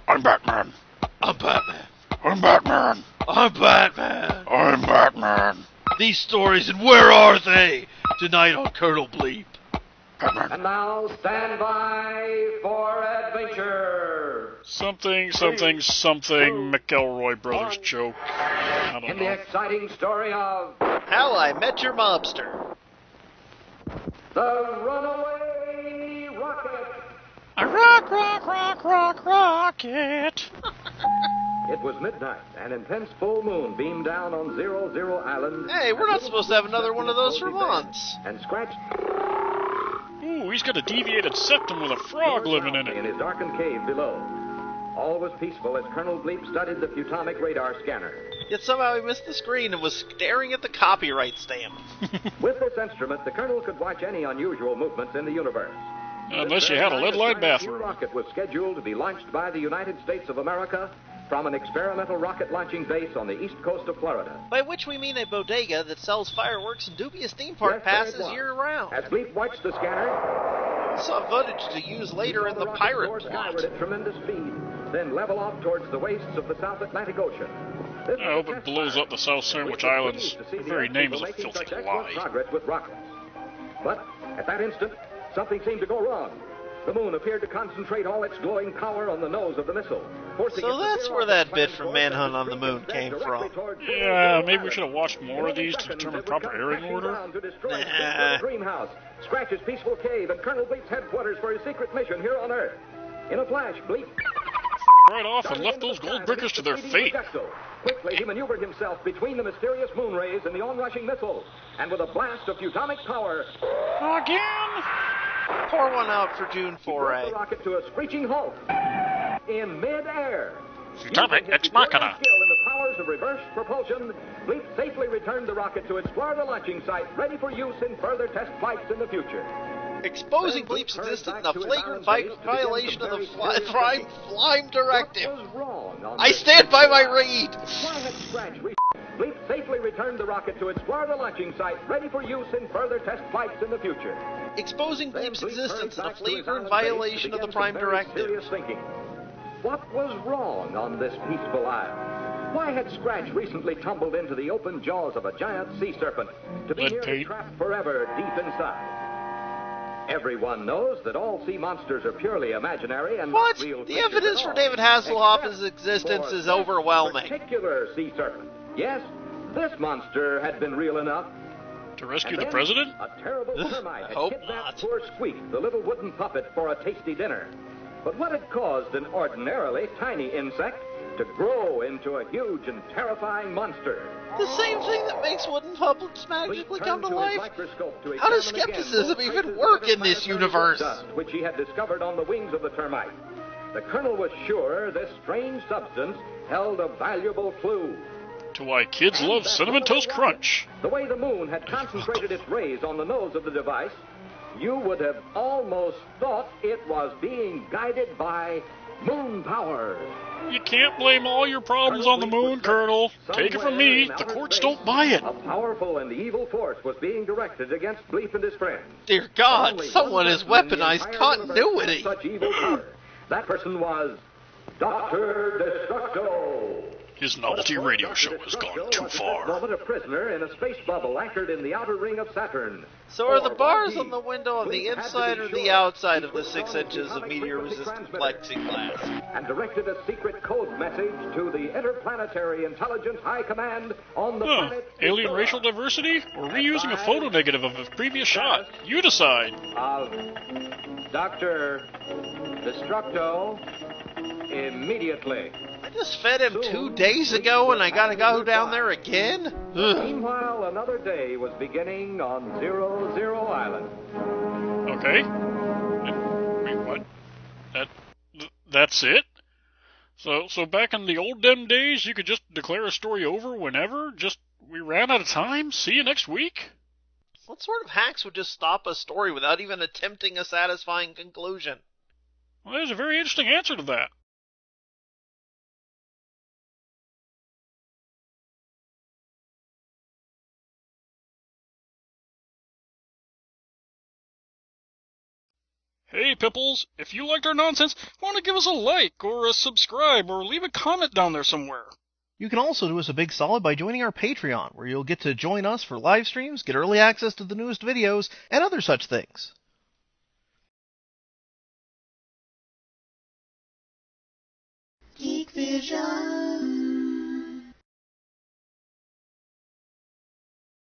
I'm Batman. I'm Batman. I'm Batman. I'm Batman. I'm Batman. These stories, and where are they? Tonight on Colonel Bleep. Batman. And now stand by for adventure. Something, McElroy Brothers joke. I don't In the know. exciting story of How I Met Your Mobster. the Runaway Rocket. A rocket. It was midnight. An intense full moon beamed down on 00 Island. Hey, we're not supposed to have another one of those for months. And scratched Ooh, he's got a deviated septum with a frog living in in it. his darkened cave below. All was peaceful as Colonel Bleep studied the Futonic radar scanner. Yet somehow he missed the screen and was staring at the copyright stamp. With this instrument, the Colonel could watch any unusual movements in the universe. Unless you had a lead-lined New bathroom. rocket was scheduled to be launched by the United States of America from an experimental rocket launching base on the east coast of Florida. By which we mean a bodega that sells fireworks and dubious theme park Yes, there it passes was. year-round. As Bleep watched the scanner, Saw footage to use later in the rocket pirate soar plot. skyward at tremendous speed, then level off towards the wastes of the South Atlantic Ocean. This I hope was a it test blows fire. up the South Sandwich We were Islands. pleased to see The the very Arctic name is a making filthy such excellent lie. progress with rockets. But at that instant, something seemed to go wrong. The moon appeared to concentrate all its glowing power on the nose of the missile. forcing it So to that's veer where off that its bit planned from course Manhunt and on the streak Moon its came directly from. towards Yeah, 00 maybe we should have Island. watched more of In only these to seconds, determine it would proper come airing crashing order. down to destroy Nah. Bleep's little dream house, Scratch's peaceful cave, and Colonel Bleep's headquarters for his secret mission here on Earth. In a flash, Bleep Right off and left those gold brickers to their fate. Quickly, he maneuvered himself between the mysterious moon rays and the onrushing missile, and with a blast of Futonic power, Again? Pour one out for June he brought 4A. the rocket to a screeching halt in mid-air. Futonic Using his ex machina. superior skill in the powers of reverse propulsion, Bleep safely returned the rocket to its Florida launching site, ready for use in further test flights in the future. Exposing Bleep's existence in a flagrant violation of the Flime Directive. What was wrong on I this stand by my mission? read. Why had Scratch Bleep safely returned the rocket to its Florida launching site, ready for use in further test flights in the future. Exposing Then Bleep's Bleep existence in hurried a back to his flagrant island base to violation of the begin Prime some very Directive. serious thinking. What was wrong on this peaceful isle? Why had Scratch recently tumbled into the open jaws of a giant sea serpent to be Lead nearly paint. trapped forever deep inside? Everyone knows that all sea monsters are purely imaginary and What? not real The creatures evidence at for all, David Hasselhoff's except existence for is this overwhelming. particular sea serpent. Yes, this monster had been real enough. To rescue And the then president? A terrible Ugh, termite had hope kidnapped not. poor Squeak, the little wooden puppet, for a tasty dinner. But what had caused an ordinarily tiny insect to grow into a huge and terrifying monster? The same thing that makes wooden puppets magically Bleep come to turned his life. microscope to How does examine again skepticism those even traces work of in this interplanetary universe? dust which he had discovered on the wings of the termite. The colonel was sure this strange substance held a valuable clue. To why kids And love that Cinnamon little Toast rocket, Crunch. The way the moon had concentrated its rays on the nose of the device, you would have almost thought it was being guided by moon power. You can't blame all your problems on the moon, Colonel. Take it from me, the courts don't buy it. A powerful and evil force was being directed against Bleep and his friends. Dear God, Only someone one has person in the weaponized entire universe continuity. had such evil power. That person was Dr. Destructo. His novelty radio show has gone too far. Moment a prisoner in a space bubble anchored in the outer ring of Saturn. So are the Or bars was he? on the window on the Bleep had to be inside or the sure outside he of the put 6 on inches of atomic meteor-resistant frequency plexiglass? and directed a secret code message to the Interplanetary Intelligence High Command on the Huh, planet alien Usura racial diversity? Or reusing a photo negative of a previous shot? You decide. of Dr. Destructo immediately. I just fed him 2 days ago and I gotta go down there again? Ugh. Meanwhile, another day was beginning on 00 Island. Okay. Wait, what? That's it? So back in the old dem days, you could just declare a story over whenever? Just, we ran out of time? See you next week? What sort of hacks would just stop a story without even attempting a satisfying conclusion? Well, there's a very interesting answer to that. Hey, Pipples, if you liked our nonsense, why don't you give us a like, or a subscribe, or leave a comment down there somewhere? You can also do us a big solid by joining our Patreon, where you'll get to join us for live streams, get early access to the newest videos, and other such things. Geek Vision.